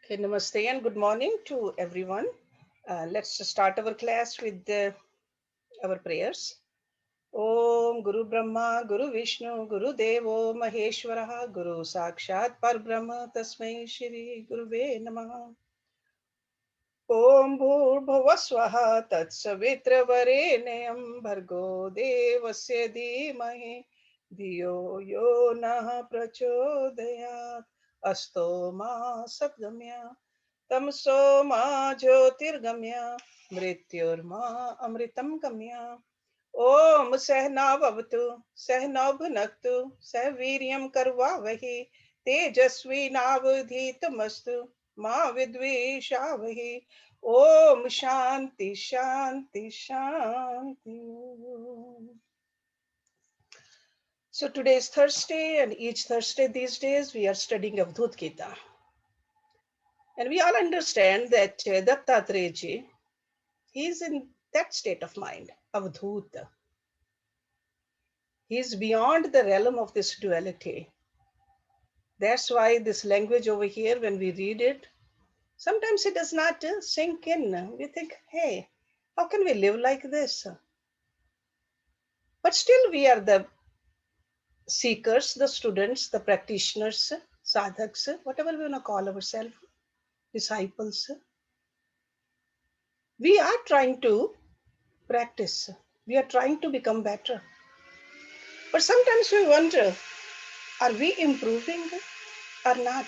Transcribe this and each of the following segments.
Okay, namaste and good morning to everyone. Let's start our class with our prayers. Om Guru Brahma, Guru Vishnu, Guru Devo Maheshwaraha, Guru Sakshat Parbrahma, Tasmai Shri Guruve Namaha. Om Bhur Swaha Tat Savitra Varenyam Bhargo Devasya Dhimahi Dhiyo Yo Nah Prachodayat Asto Ma Satgamya तमसो मा ज्योतिर्गम्य मृत्युर्मा अमृतं गम्य ओम सहनावतु सहनौ भुनक्तु सह वीर्यं करवावहि तेजस्वी नावधीतमस्तु मा विद्विषावहि ओम शांति शांति शांति. So today is Thursday, and each Thursday these days we are studying Avadhuta Gita. And we all understand that Dattatreya, he is in that state of mind, Avadhuta. He is beyond the realm of this duality. That's why this language over here, when we read it, sometimes it does not sink in. We think, hey, how can we live like this? But still, we are the seekers, the students, the practitioners, sadhaks, whatever we want to call ourselves, disciples. We are trying to practice. We are trying to become better. But sometimes we wonder, are we improving or not?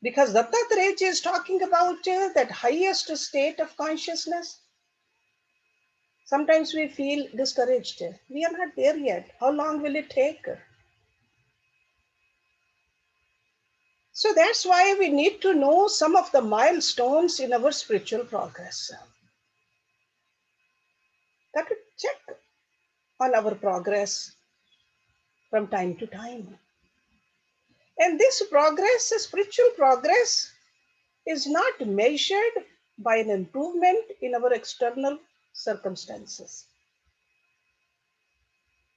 Because Dattatreya is talking about that highest state of consciousness. Sometimes we feel discouraged. We are not there yet. How long will it take? So that's why we need to know some of the milestones in our spiritual progress. That to check on our progress from time to time. And this progress, spiritual progress, is not measured by an improvement in our external circumstances.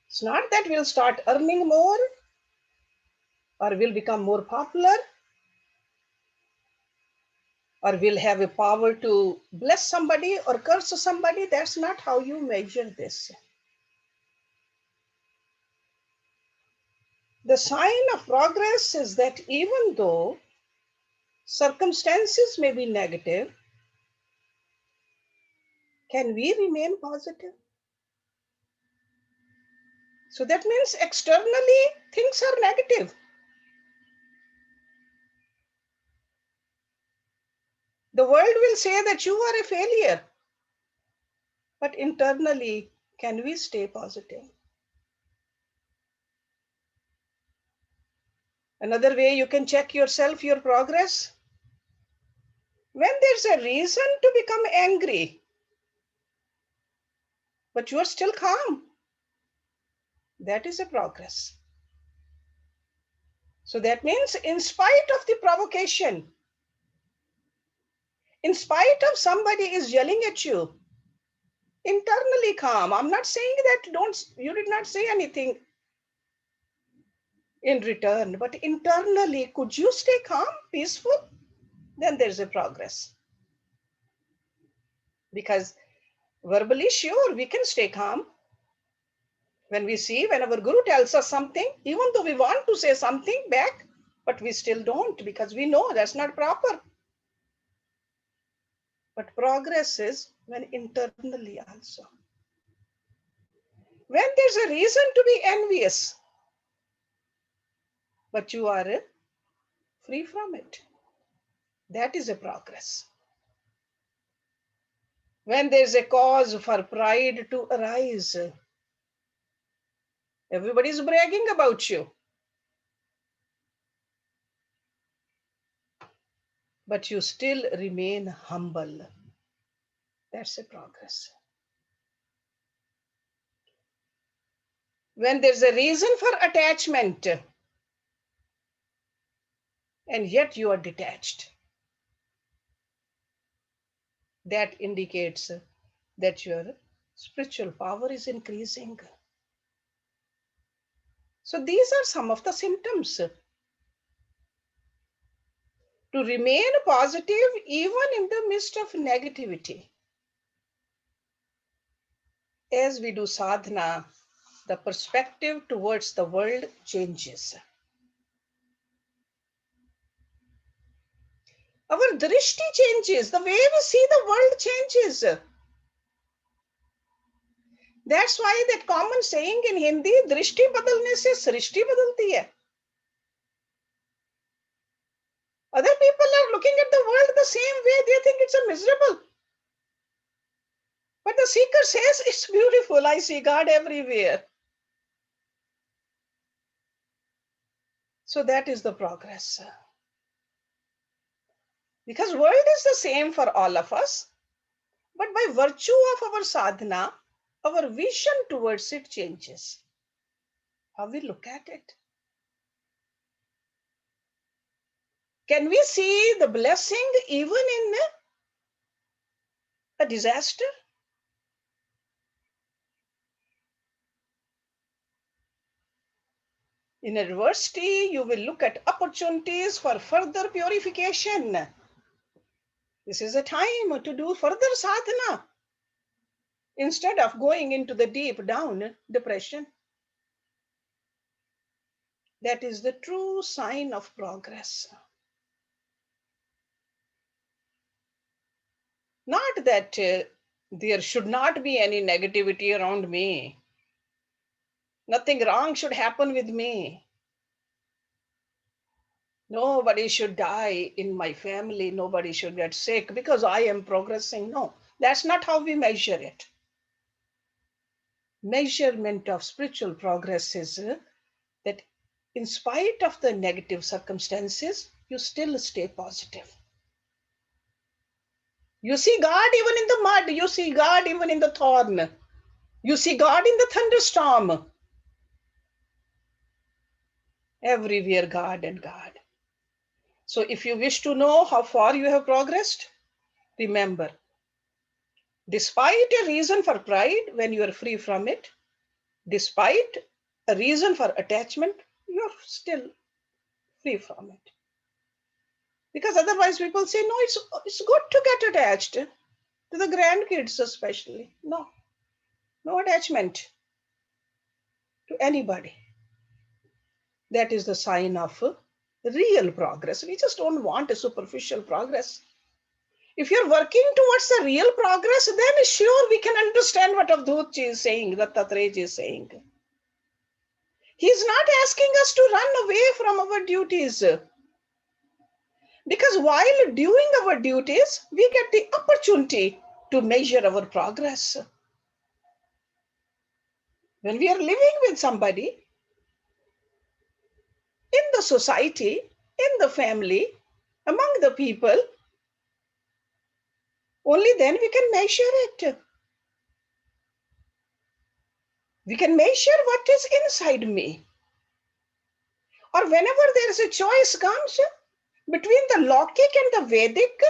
It's not that we'll start earning more or we'll become more popular or we'll have a power to bless somebody or curse somebody. That's not how you measure this. The sign of progress is that even though circumstances may be negative, can we remain positive? So that means externally things are negative. The world will say that you are a failure. But internally, can we stay positive? Another way you can check yourself, your progress, when there's a reason to become angry, but you are still calm, that is a progress. So that means in spite of the provocation, in spite of somebody is yelling at you, internally calm. I'm not saying that you did not say anything in return, but internally, could you stay calm, peaceful? Then there's a progress. Because verbally, sure, we can stay calm. When our Guru tells us something, even though we want to say something back, but we still don't because we know that's not proper. But progress is when internally also. When there's a reason to be envious, but you are free from it, that is a progress. When there's a cause for pride to arise, everybody's bragging about you, but you still remain humble. That's a progress. When there's a reason for attachment, and yet you are detached, that indicates that your spiritual power is increasing. So these are some of the symptoms. to remain positive even in the midst of negativity. As we do sadhana, the perspective towards the world changes. Our drishti changes, the way we see the world changes. That's why that common saying in Hindi, drishti badalne se srishti badalti hai. Other people are looking at the world the same way, they think it's a miserable. But the seeker says it's beautiful, I see God everywhere. So that is the progress. Because world is the same for all of us, but by virtue of our sadhana, our vision towards it changes. How we look at it. Can we see the blessing even in a disaster? In adversity, you will look at opportunities for further purification. This is a time to do further sadhana instead of going into the deep down depression. That is the true sign of progress. Not that there should not be any negativity around me. Nothing wrong should happen with me. Nobody should die in my family. Nobody should get sick because I am progressing. No, that's not how we measure it. Measurement of spiritual progress is that in spite of the negative circumstances, you still stay positive. You see God even in the mud. You see God even in the thorn. You see God in the thunderstorm. Everywhere God and God. So if you wish to know how far you have progressed, remember, despite a reason for pride, when you are free from it, despite a reason for attachment, you are still free from it. Because otherwise people say, no, it's good to get attached to the grandkids especially. No, no attachment to anybody. That is the sign of real progress. We just don't want a superficial progress. If you're working towards the real progress, then sure we can understand what Avadhuta is saying, Dattatreya is saying. He's not asking us to run away from our duties. Because while doing our duties, we get the opportunity to measure our progress. When we are living with somebody, in the society, in the family, among the people, only then we can measure it. We can measure what is inside me. Or whenever there is a choice comes between the Laukic and the Vedic,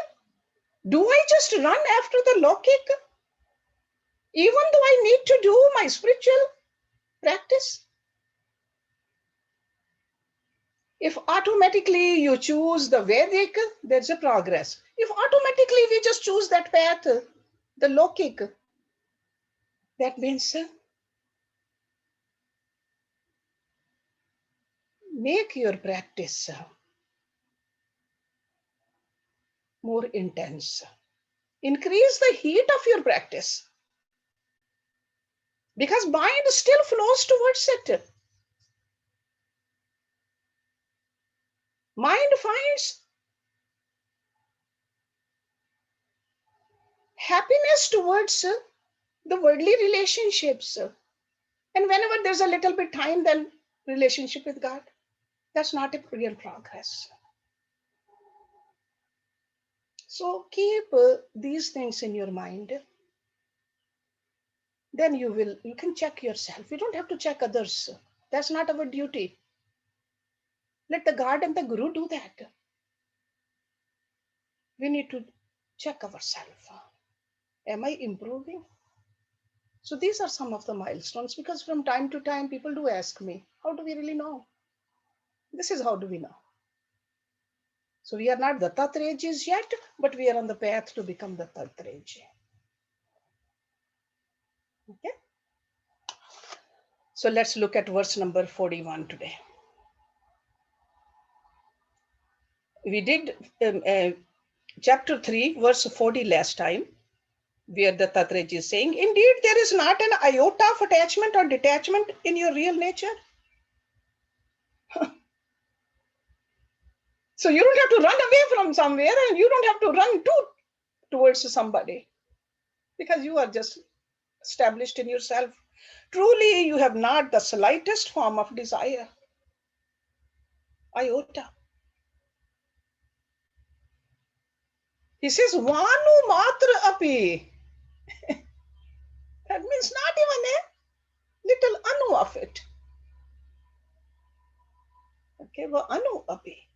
do I just run after the Laukic? Even though I need to do my spiritual practice? If automatically you choose the Vedic, there's a progress. If automatically we just choose that path, the Laukic, that means make your practice more intense. Increase the heat of your practice. Because mind still flows towards it. Mind finds happiness towards the worldly relationships. And whenever there's a little bit time, then relationship with God. That's not a real progress. So keep these things in your mind. Then you can check yourself. You don't have to check others. That's not our duty. Let the God and the Guru do that. We need to check ourselves. Am I improving? So these are some of the milestones, because from time to time people do ask me, how do we really know? This is how do we know? So we are not the Tattrejis yet, but we are on the path to become the Tattreji. Okay. So let's look at verse number 41 today. We did chapter 3, verse 40 last time, where the Tattreji is saying, indeed, there is not an iota of attachment or detachment in your real nature. So you don't have to run away from somewhere, and you don't have to run towards somebody, because you are just established in yourself. Truly, you have not the slightest form of desire. Iota. He says, Vanu matra api. That means not even a little anu of it. Okay, va anu api.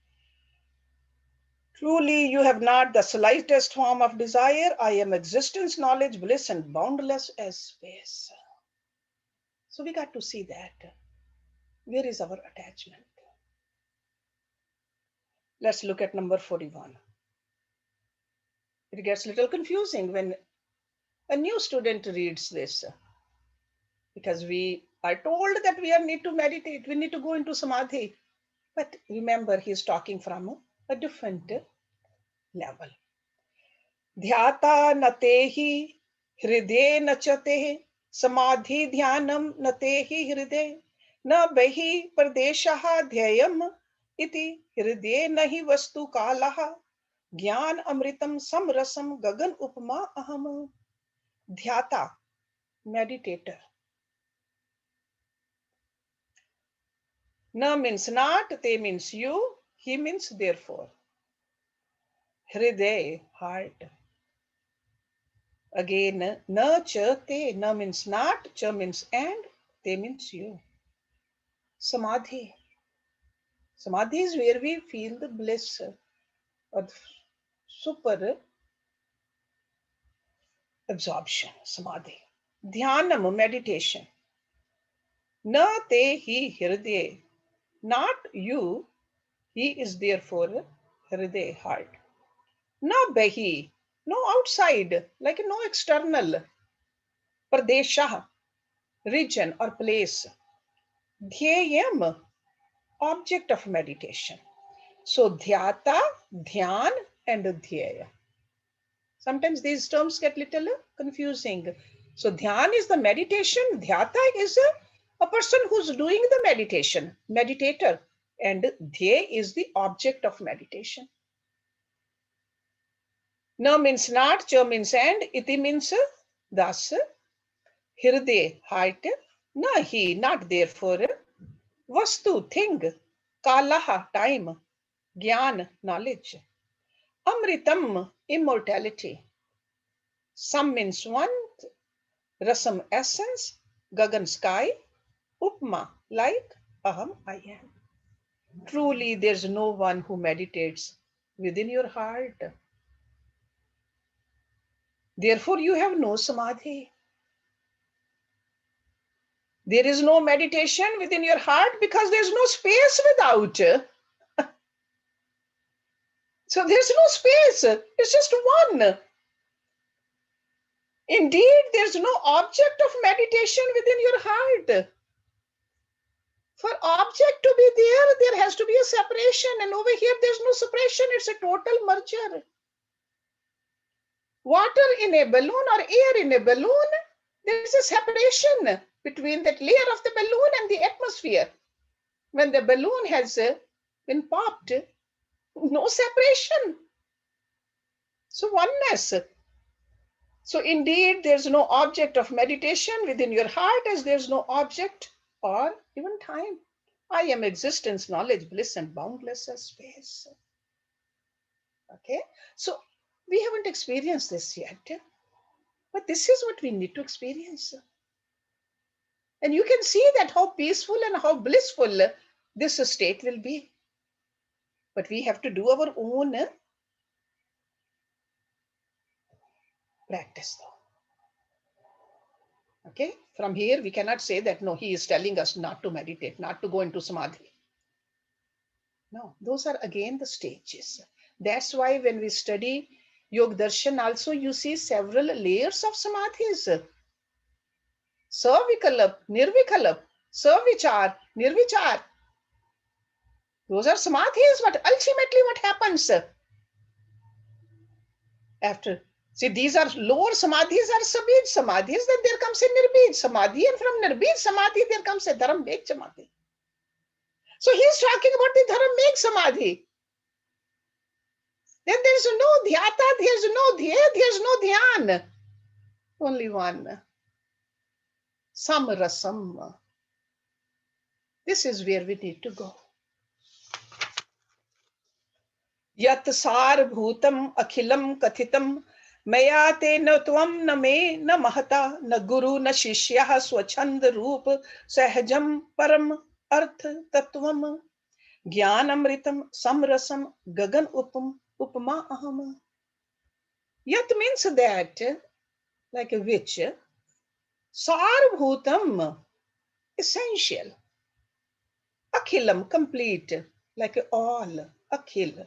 Truly, you have not the slightest form of desire. I am existence, knowledge, bliss, and boundless as space. So we got to see that. Where is our attachment? Let's look at number 41. It gets a little confusing when a new student reads this, because we are told that we need to meditate, we need to go into samadhi. But remember, he is talking from a different level. Dhyata natehi hriday nachate samadhi dhyanam natehi hriday na behi pradeshaha dhyayam iti hriday nahi vastu kalaha Gyan amritam samrasam gagan upma aham. Dhyata, meditator. Na means not, te means you, he means therefore. Hriday, heart. Again, na cha te, na means not, cha means and, te means you. Samadhi. Samadhi is where we feel the bliss or the super absorption. Samadhi. Dhyanam, meditation. Na te hi hriday. Not you, he is therefore hriday, heart. Na behi, no outside, like no external. Pradesha, region or place. Dhyayam, object of meditation. So dhyata, dhyan, and dhyaya. Sometimes these terms get little confusing. So dhyan is the meditation. Dhyata is a person who's doing the meditation, meditator. And dhya is the object of meditation. Na means not, cha means and, iti means thus, hirde, heart, na he, not therefore, vastu, thing, kalaha, time, gyan, knowledge, amritam, immortality. Some means one, rasam, essence, gagan, sky, upma, like, aham, I am. Truly, there's no one who meditates within your heart. Therefore, you have no samadhi. There is no meditation within your heart because there's no space without. So there's no space. It's just one. Indeed, there's no object of meditation within your heart. For object to be there, there has to be a separation. And over here, there's no separation. It's a total merger. Water in a balloon or air in a balloon, there's a separation between that layer of the balloon and the atmosphere. When the balloon has been popped, no separation. So oneness. So indeed, there's no object of meditation within your heart as there's no object or even time. I am existence, knowledge, bliss, and boundless as space. Okay, so we haven't experienced this yet, but this is what we need to experience. And you can see that how peaceful and how blissful this state will be. But we have to do our own practice though. Okay, from here we cannot say that no, he is telling us not to meditate, not to go into samadhi. No, those are again the stages. That's why when we study Yoga Darshan also, you see several layers of samadhis. Savikalap, Nirvikalap, Savichar, Nirvichar. Those are samadhis, but ultimately what happens after? See, these are lower samadhis are sabid samadhis, then there comes a nirbid samadhi, and from nirbid samadhi there comes a dharam-beg samadhi. So he's talking about the dharam-beg samadhi. Then there's no dhyata, there's no dhya, there's no dhyan. Only one. Samrasam. This is where we need to go. Yat sarabhutam akhilam kathitam maya te na tvam na me na mahata na guru na shishyah swachand roop sahajam param arth tattvam jnanamritam samrasam gagan upama aham. Yat means that, like a which, sarabhutam, essential, akhilam, complete, like all, akhil.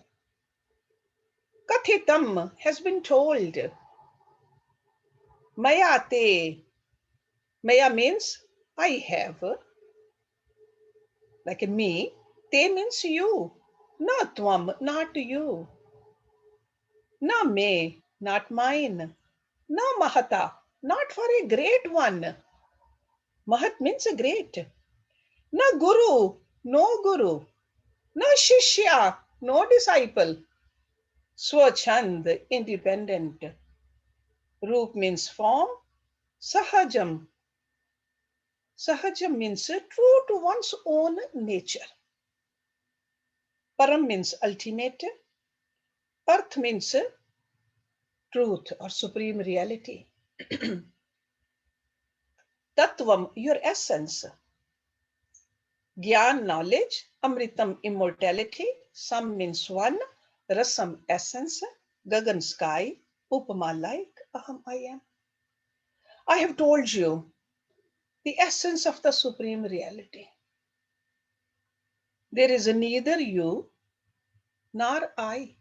Kathitam has been told. Maya te. Maya means I have, like me. Te means you. Na tvam, not you. Na me, not mine. Na mahata, not for a great one. Mahat means a great. Na guru, no guru. Na shishya, no disciple. Swachand, independent. Roop means form. Sahajam. Sahajam means true to one's own nature. Param means ultimate. Arth means truth or supreme reality. Tattvam, your essence. Gyan, knowledge. Amritam, immortality. Sam means one. Rasam, essence. Gagan, sky. Upama, like. Aham, I am. I have told you the essence of the supreme reality. There is neither you nor I,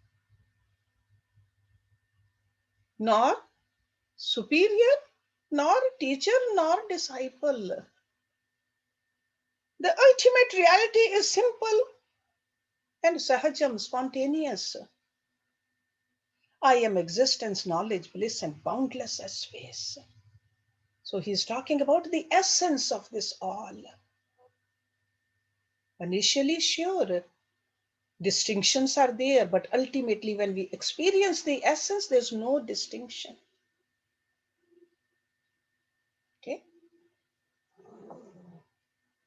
nor superior, nor teacher, nor disciple. The ultimate reality is simple and sahajam, spontaneous. I am existence, knowledge, bliss, and boundless as space. So he's talking about the essence of this all. Initially, sure, distinctions are there, but ultimately, when we experience the essence, there's no distinction. Okay?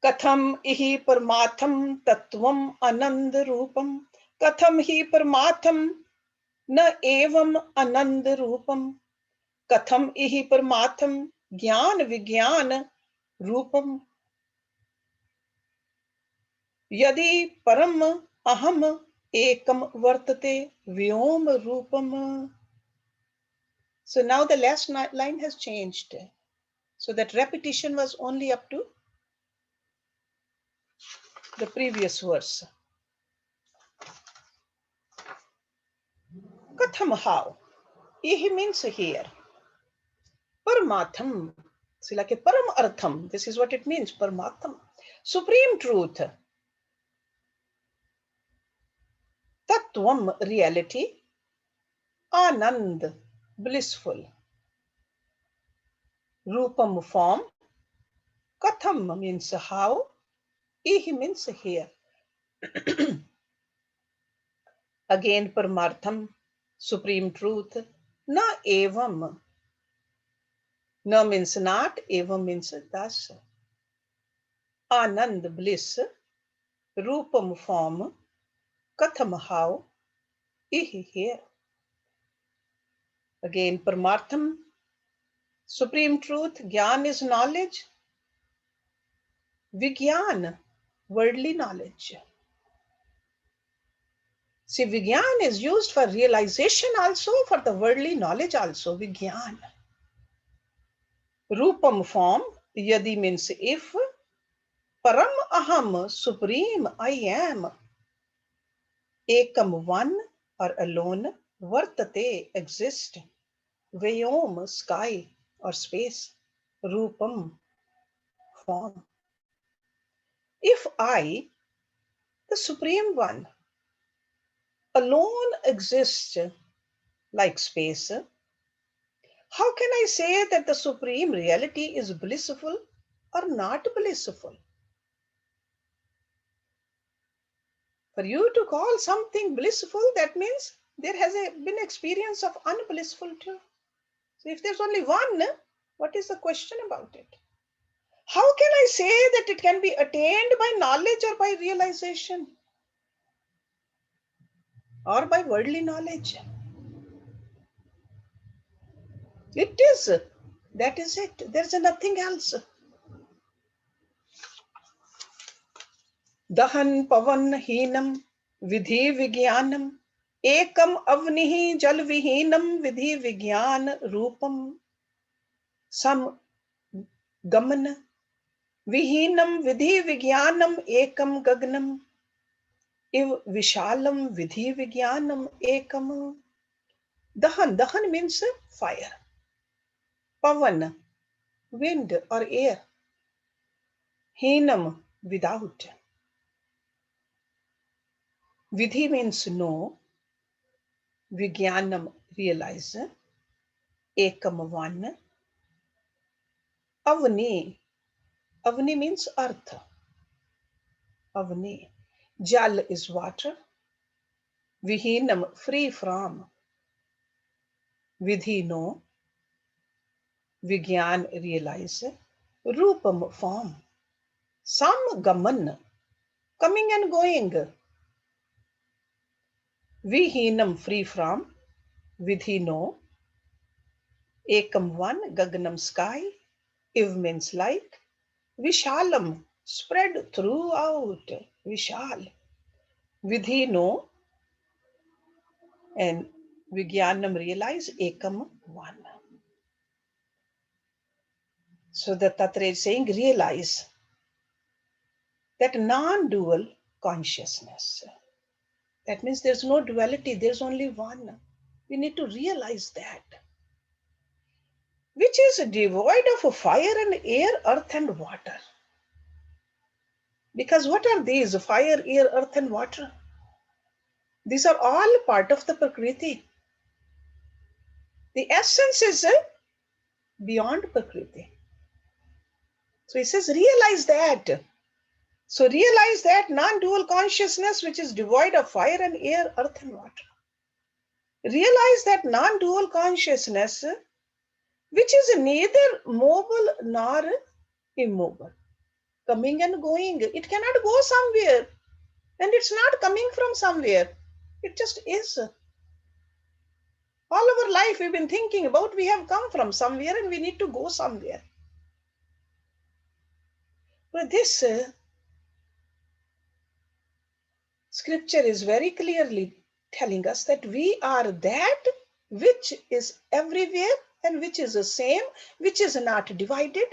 Katham ihi parmatham tattvam anand rupam. Katham hi parmatham na evam anand rupam. Katham ihi parmatham jnana vigyan rupam. Yadi param aham ekam vartate vyom rupam. So now the last line has changed. So that repetition was only up to the previous verse. Katham, how? Ihi means here. Paramatham. See, like a param artham. This is what it means, paramatham. Supreme truth. Tattvam, reality. Anand, blissful. Rupam, form. Katham means how. Ihi means here. Again, paramartham, supreme truth. Na evam. Na means not, evam means thus. Anand, bliss. Rupam, form. Katham, how. Ihi, here. Again, paramartham, supreme truth. Gyan is knowledge. Vigyan, worldly knowledge. See, Vigyan is used for realization also, for the worldly knowledge also, Vigyan. Rupam, form. Yadi means if. Param aham, supreme, I am. Ekam, one. or alone, vartate, exist, vyom, sky or space, rupam, form. If I, the Supreme One, alone exist like space, how can I say that the Supreme Reality is blissful or not blissful? For you to call something blissful, that means there has been experience of unblissful too. So if there's only one, what is the question about it? How can I say that it can be attained by knowledge or by realization or by worldly knowledge? It is. That is it. There's nothing else. Dahan pavan heenam vidhi vigyanam ekam avnihi jal vihinam vidhi vigyan rupam sam gaman vihinam vidhi vigyanam ekam gagnam iv vishalam vidhi vigyanam ekam. Dahan means fire. Pavan, wind or air. Heenam, without. Vidhi means know. Vigyanam, realize. Ekam, one. Avni, Avni means earth. Avni. Jal is water. Vihinam, free from. Vidhi, know. Vigyan, realize. Rupam, form. Sam gaman, coming and going. Vihinam, free from. Vidhi, know. Ekam, one. Gaganam, sky. Iv means like. Vishalam, spread throughout. Vishal. Vidhi, know. And Vigyanam, realize. Ekam, one. So the Tatra is saying, realize that non-dual consciousness. That means there's no duality, there's only one. We need to realize that. Which is devoid of fire and air, earth and water. Because what are these? Fire, air, earth and water. These are all part of the Prakriti. The essence is beyond Prakriti. So he says, realize that. So realize that non-dual consciousness which is devoid of fire and air, earth and water. Realize that non-dual consciousness which is neither mobile nor immobile, coming and going. It cannot go somewhere and it's not coming from somewhere. It just is. All our life we've been thinking about we have come from somewhere and we need to go somewhere. But this scripture is very clearly telling us that we are that which is everywhere and which is the same, which is not divided.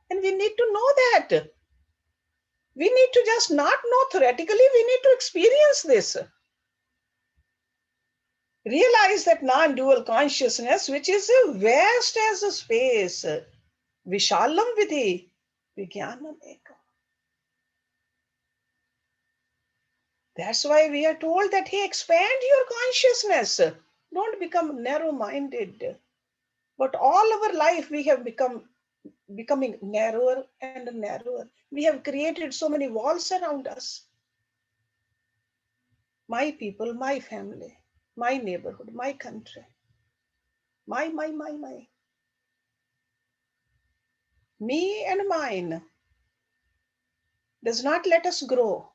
And we need to know that. We need to just not know theoretically, we need to experience this. Realize that non-dual consciousness, which is vast as a space, Vishalam Vidhi, Vijnanam Ekam. That's why we are told that he expand your consciousness. Don't become narrow-minded. But all our life we have becoming narrower and narrower. We have created so many walls around us. My people, my family, my neighborhood, my country. My. Me and mine does not let us grow.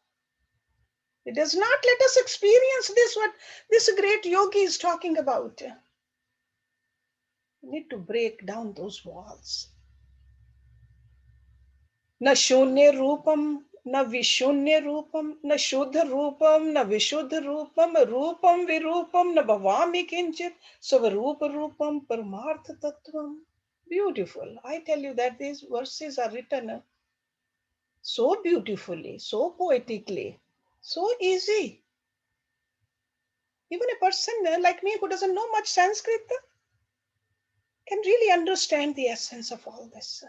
It does not let us experience this, what this great yogi is talking about. We need to break down those walls. Na shunya rupam, na vishunya rupam, na shuddha rupam, na vishuddha rupam, rupam virupam, na bhavami kinchit, savarupa rupam, paramartha tattvam. Beautiful. I tell you that these verses are written so beautifully, so poetically, so easy. Even a person like me who doesn't know much Sanskrit can really understand the essence of all this.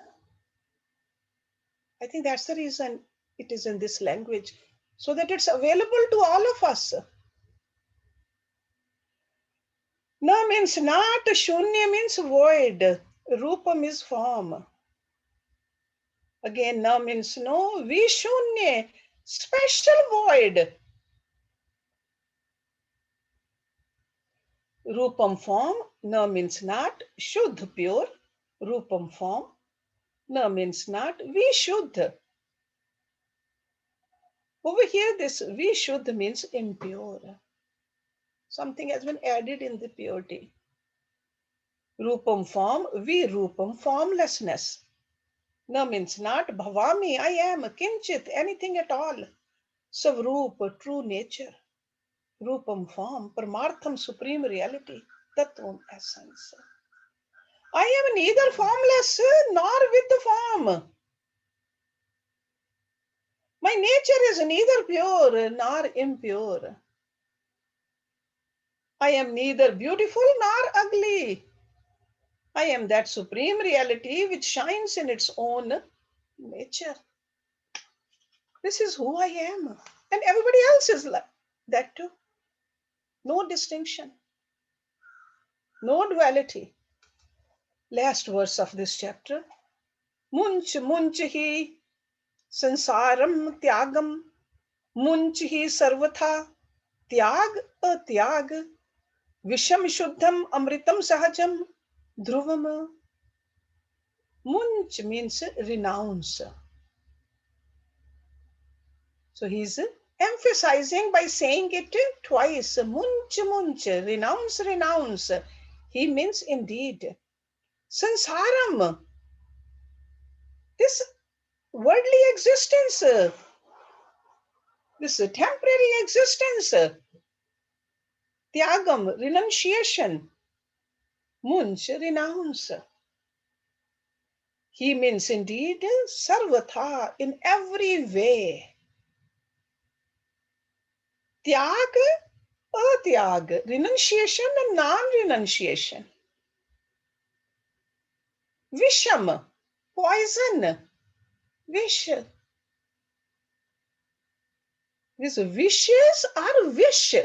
I think that's the reason it is in this language, so that it's available to all of us. Na means not, shunya means void, rupam is form. Again, na means no, vishunya, special void. Rupam form, na means not, shuddh pure, rupam form, na means not, vishuddh. Over here, this vishuddh means impure. Something has been added in the purity. Rupam form, virupam formlessness. Na means not, bhavami, I am, kinchit, anything at all. Savrupa, true nature. Rupam form, Paramartham, supreme reality, Tattvam, essence. I am neither formless nor with the form. My nature is neither pure nor impure. I am neither beautiful nor ugly. I am that supreme reality which shines in its own nature. This is who I am. And everybody else is like that too. No distinction, no duality. Last verse of this chapter. Munch munch hi sansaram tyagam. Munch hi sarvatha tyag atyag. Visham shuddham amritam sahajam dhruvam. Munch means renounce. So he's emphasizing by saying it twice. Munch munch, renounce, renounce. He means indeed. Sansaram, this worldly existence, this temporary existence, tyagam, renunciation, munch, renounce. He means indeed sarvatha, in every way. Tyag, atyag, renunciation and non-renunciation. Visham, poison, wish. These wishes are wish.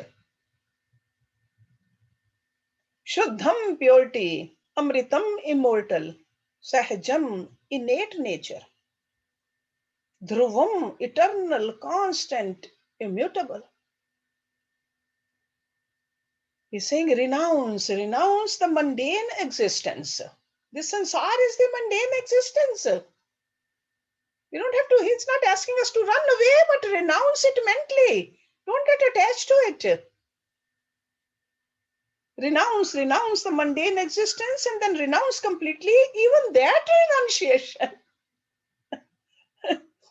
Shuddham, purity. Amritam, immortal. Sahajam, innate nature. Dhruvam, eternal, constant, immutable. He's saying renounce, renounce the mundane existence. This sansar is the mundane existence. You don't have to, he's not asking us to run away, but renounce it mentally. Don't get attached to it. Renounce the mundane existence and then renounce completely even that renunciation.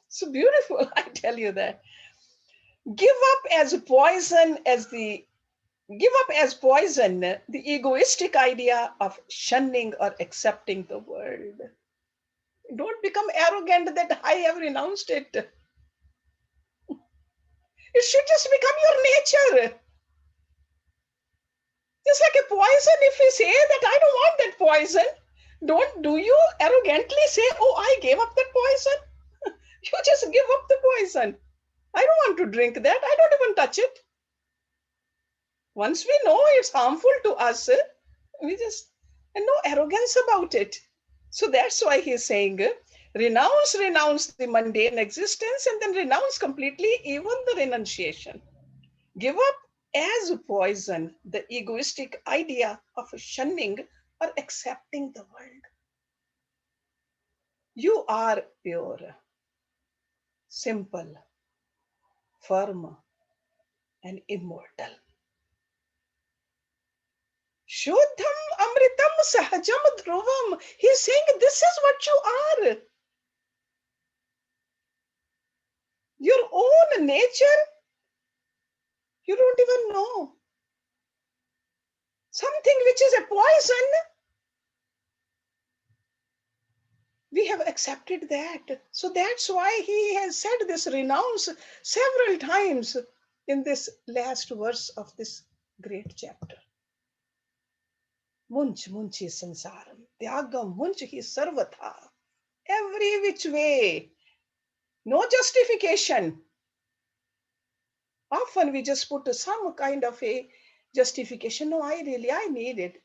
So beautiful, I tell you that. Give up as poison the egoistic idea of shunning or accepting the world. Don't become arrogant that I have renounced it. It should just become your nature. Just like a poison, if we say that I don't want that poison, do you arrogantly say, oh, I gave up that poison? You just give up the poison. I don't want to drink that. I don't even touch it. Once we know it's harmful to us, we just, and no arrogance about it. So that's why he's saying, renounce the mundane existence and then renounce completely even the renunciation. Give up as poison the egoistic idea of shunning or accepting the world. You are pure, simple, firm, and immortal. Shuddham amritam sahajam dhruvam. He's saying this is what you are. Your own nature, you don't even know. Something which is a poison, we have accepted that. So that's why he has said this renounce several times in this last verse of this Great chapter. Munch munchi sansaram. Tyagam munch hi sarvatha. Every which way. No justification. Often we just put some kind of a justification. No, I need it.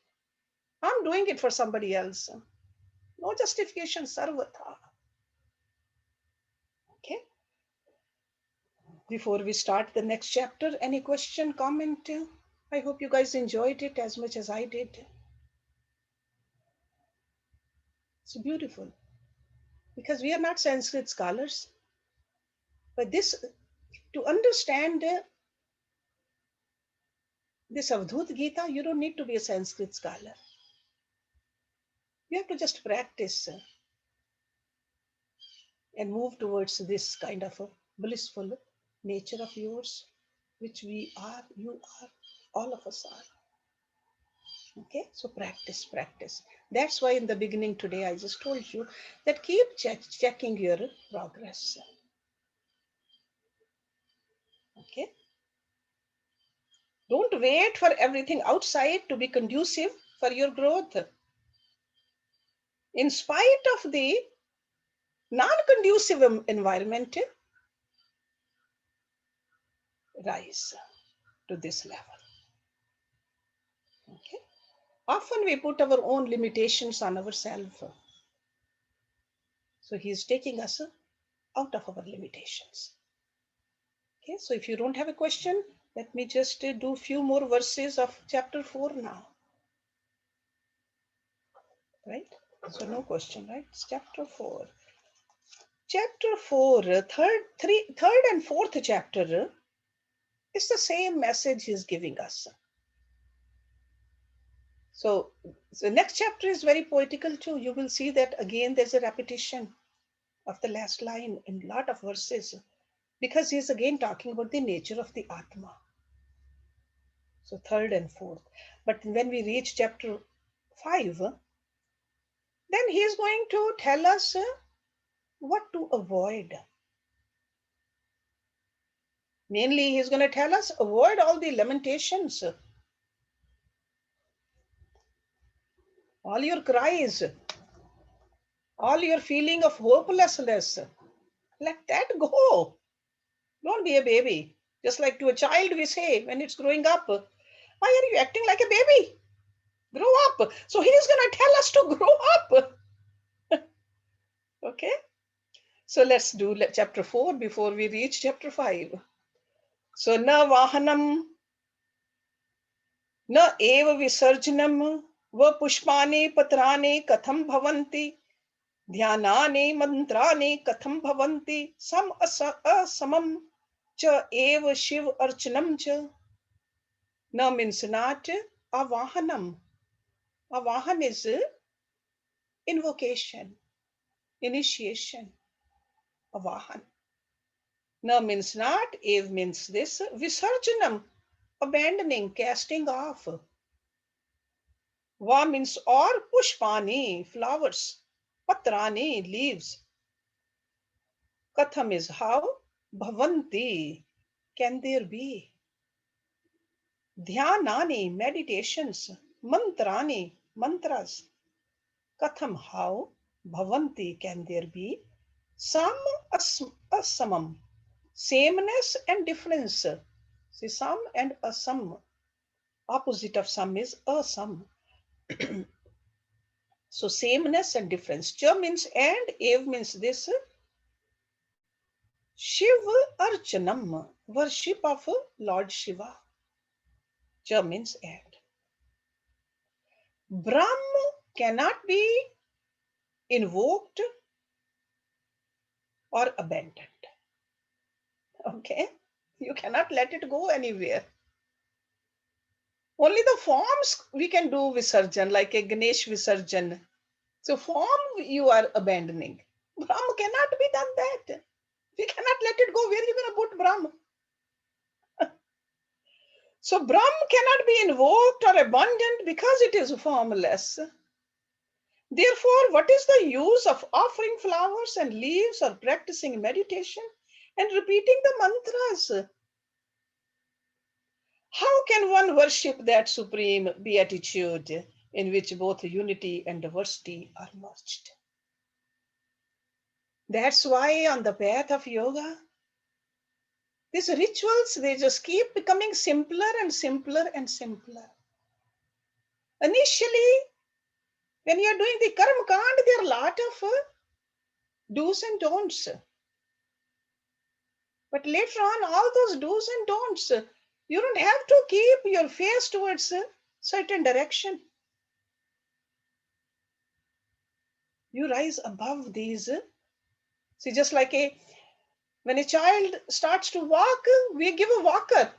I'm doing it for somebody else. No justification, sarvatha. Okay. Before we start the next chapter, any question, comment? I hope you guys enjoyed it as much as I did. It's beautiful. Because we are not Sanskrit scholars. But this, to understand this Avadhuta Gita, you don't need to be a Sanskrit scholar. You have to just practice and move towards this kind of a blissful nature of yours, which we are, you are, all of us are. Okay, so practice, practice. That's why in the beginning today I just told you that keep checking your progress. Okay, don't wait for everything outside to be conducive for your growth. In spite of the non-conducive environment, rise to this level. Okay. Often we put our own limitations on ourselves. So he is taking us out of our limitations. Okay, so if you don't have a question, let me just do a few more verses of chapter 4 now. Right? So no question, right? It's chapter 4. Chapter 4, third and fourth chapter is the same message he's giving us. So the next chapter is very poetical too. You will see that again there's a repetition of the last line in a lot of verses, because he's again talking about the nature of the Atma. So third and fourth. But when we reach chapter 5, then he is going to tell us what to avoid. Mainly, he's going to tell us avoid all the lamentations, all your cries, all your feeling of hopelessness. Let that go. Don't be a baby. Just like to a child, we say when it's growing up, why are you acting like a baby? Grow up. So he's going to tell us to grow up. Okay. So let's do chapter 4 before we reach chapter 5. So na vahanam, na eva visarjanam, va pushpane patrane katham bhavanti, dhyanane mantrane katham bhavanti, sam asamam cha eva shiv archanam cha. Na means not avahanam. Avahan is invocation, initiation. Avahan. Na means not, ev means this, visarjanam, abandoning, casting off. Va means or, pushpani, flowers, patrani, leaves. Katham is how, bhavanti, can there be. Dhyanani, meditations, mantrani, mantras. Katham, how, bhavanti, can there be. Sam asamam, sameness and difference. See, some and asam. Opposite of some is asam. So sameness and difference. Cha means and, ev means this. Shiv Archanam, worship of Lord Shiva. Cha means and. Brahm cannot be invoked or abandoned. Okay? You cannot let it go anywhere. Only the forms we can do Visarjan, like a Ganesh Visarjan. So form you are abandoning. Brahm cannot be done that. We cannot let it go. Where are you going to put Brahm? So Brahm cannot be invoked or abandoned because it is formless. Therefore, what is the use of offering flowers and leaves or practicing meditation and repeating the mantras? How can one worship that supreme beatitude in which both unity and diversity are merged? That's why on the path of yoga, these rituals, they just keep becoming simpler and simpler and simpler. Initially, when you're doing the karma kand, there are a lot of do's and don'ts. But later on, all those do's and don'ts, you don't have to keep your face towards a certain direction. You rise above these. See, just like when a child starts to walk, we give a walker.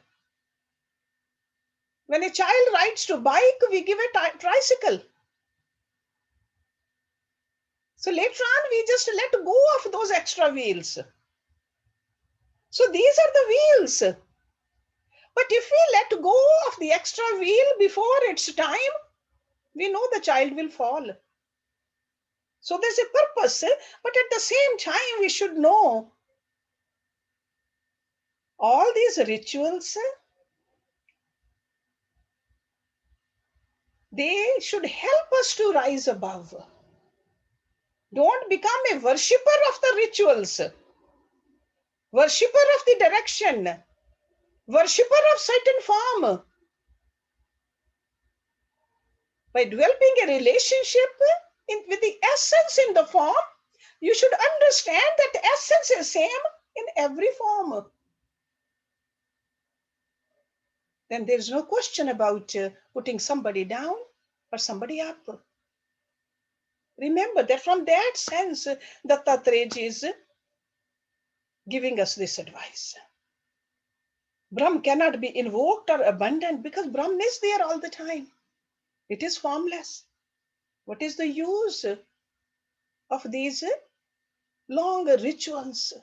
When a child rides to bike, we give a tricycle. So later on, we just let go of those extra wheels. So these are the wheels. But if we let go of the extra wheel before its time, we know the child will fall. So there's a purpose, but at the same time, we should know all these rituals, they should help us to rise above. Don't become a worshipper of the rituals, worshipper of the direction, worshipper of certain form. By developing a relationship with the essence in the form, you should understand that the essence is same in every form. Then there's no question about putting somebody down or somebody up. Remember that from that sense, Dattatreya is giving us this advice. Brahm cannot be invoked or abandoned because Brahm is there all the time. It is formless. What is the use of these long rituals?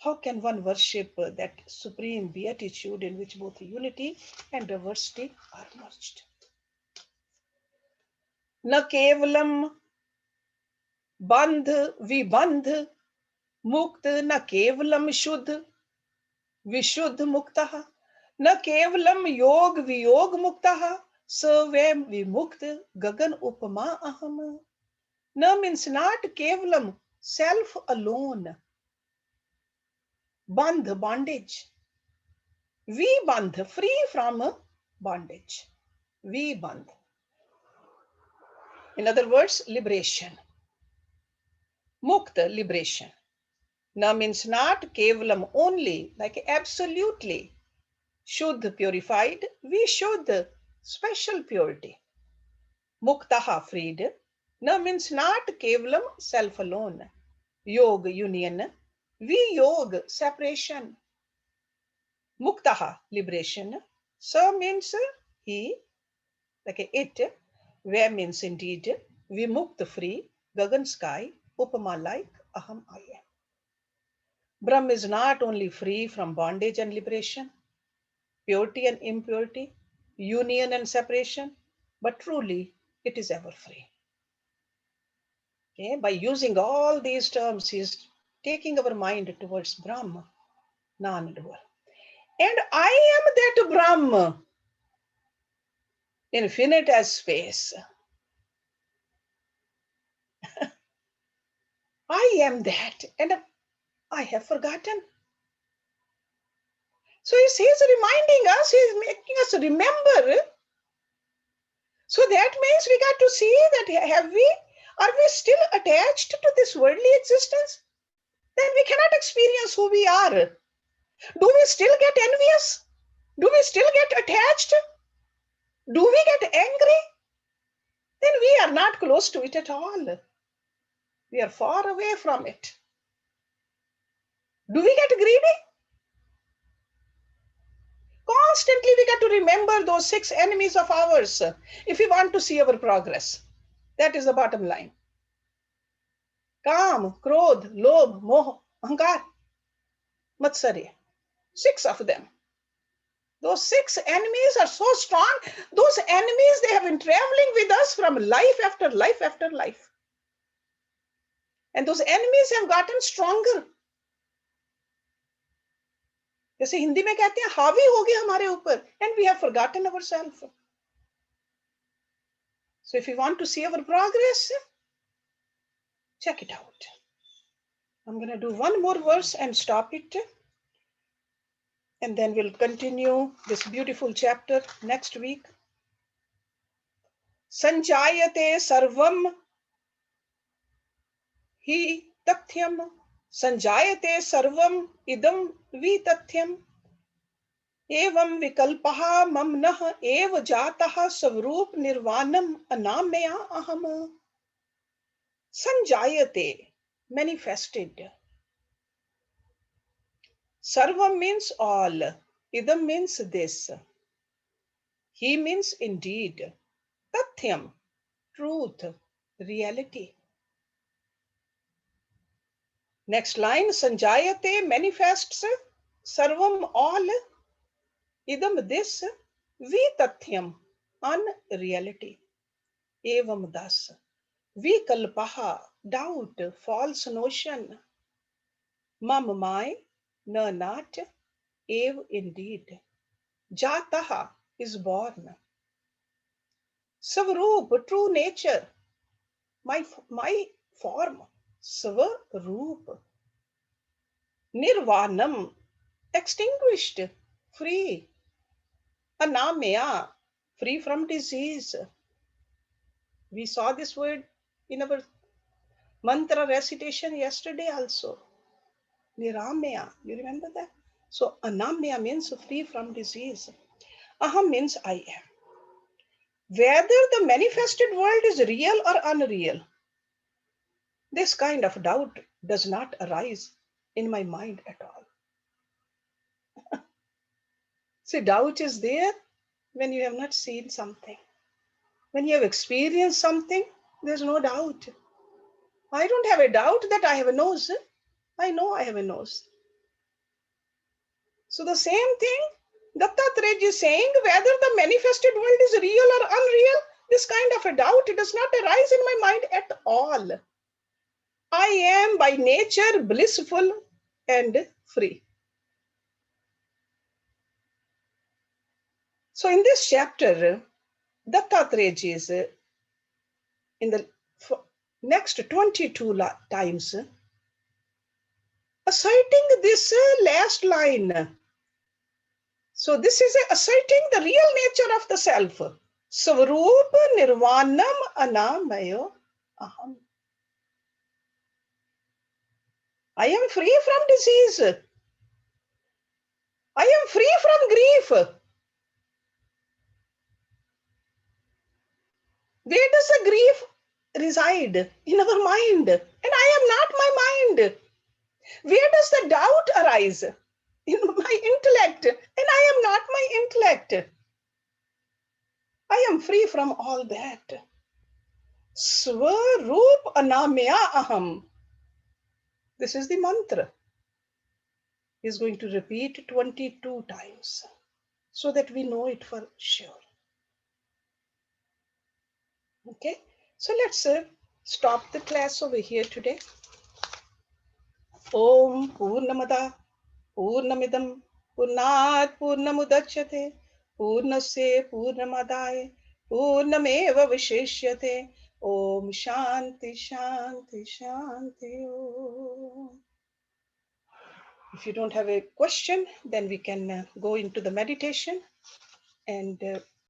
How can one worship that supreme beatitude in which both unity and diversity are merged? Na kevalam bandh vibandh मुक्त न केवलम शुद्ध विशुद्ध मुक्तः न केवलम योग वियोग मुक्तः स वै विमुक्त गगन उपमा अहम. न means not kevalam self alone. Bandh bondage. We bandh free from bondage. We bandh. In other words, liberation. Mukta, liberation. Na means not kevalam only, like absolutely. Shuddh, purified. Vishuddh, special purity. Muktaha, freed. Na means not kevalam, self alone. Yoga, union. Viyog, separation. Muktaha, liberation. Sa means he, like it. Ve means indeed. Vimukta, free. Gagan, sky. Upama, like. Aham, I am. Brahm is not only free from bondage and liberation, purity and impurity, union and separation, but truly it is ever free. Okay? By using all these terms, he is taking our mind towards Brahma, non-doer. And I am that Brahma, infinite as space. I am that, and I have forgotten. So he's reminding us, he's making us remember. So that means we got to see that are we still attached to this worldly existence? Then we cannot experience who we are. Do we still get envious? Do we still get attached? Do we get angry? Then we are not close to it at all. We are far away from it. Do we get greedy? Constantly we got to remember those 6 enemies of ours if we want to see our progress. That is the bottom line. Kam, Krodh, Lobh, Moh, Ahankar, Matsarya. 6 of them. Those 6 enemies are so strong. Those enemies, they have been traveling with us from life after life after life. And those enemies have gotten stronger. जैसे हिंदी में कहते हैं हावी हो गया हमारे ऊपर, and we have forgotten ourselves. So if you want to see our progress, check it out. I'm going to do one more verse and stop it, and then we'll continue this beautiful chapter next week. Sanjayate sarvam hi tathyam, sanjayate sarvam idam vi tathyam, एवं विकल्पः ममनः एव जातः स्वरूप निर्वाणम अनामया अहम. Sanjayate, manifested. Sarvam means all. Idam means this. He means indeed. Tathyam, truth, reality. Next line, Sanjayate manifests. Sarvam all. Idam this. Vi tathyam, unreality. Evam das. Vikalpaha, doubt, false notion. Mam my, no not. Ev indeed. Jataha is born. Swaroop, true nature. My form. Swaroop. Nirvanam, extinguished, free. Anamya, free from disease. We saw this word in our mantra recitation yesterday also. Niramya, you remember that? So anamya means free from disease. Aham means I am. Whether the manifested world is real or unreal, this kind of doubt does not arise in my mind at all. See, doubt is there when you have not seen something. When you have experienced something, there's no doubt. I don't have a doubt that I have a nose. I know I have a nose. So the same thing, Dattatreya is saying, whether the manifested world is real or unreal, this kind of a doubt does not arise in my mind at all. I am by nature blissful and free. So in this chapter, Dattatreya is in the next 22 times asserting this last line. So this is asserting the real nature of the self. Swaroop nirvanam anamayo aham. I am free from disease. I am free from grief. Where does the grief reside? In our mind. And I am not my mind. Where does the doubt arise? In my intellect. And I am not my intellect. I am free from all that. Swaroop anamya aham. This is the mantra. He is going to repeat 22 times so that we know it for sure. Okay, so let's stop the class over here today. Om Purnamada Purnamidam Purnat Purnamudachyate Purnasya Purnamadaya Purnameva Vishishyate. Om Shanti Shanti Shanti Om. If you don't have a question, then we can go into the meditation. And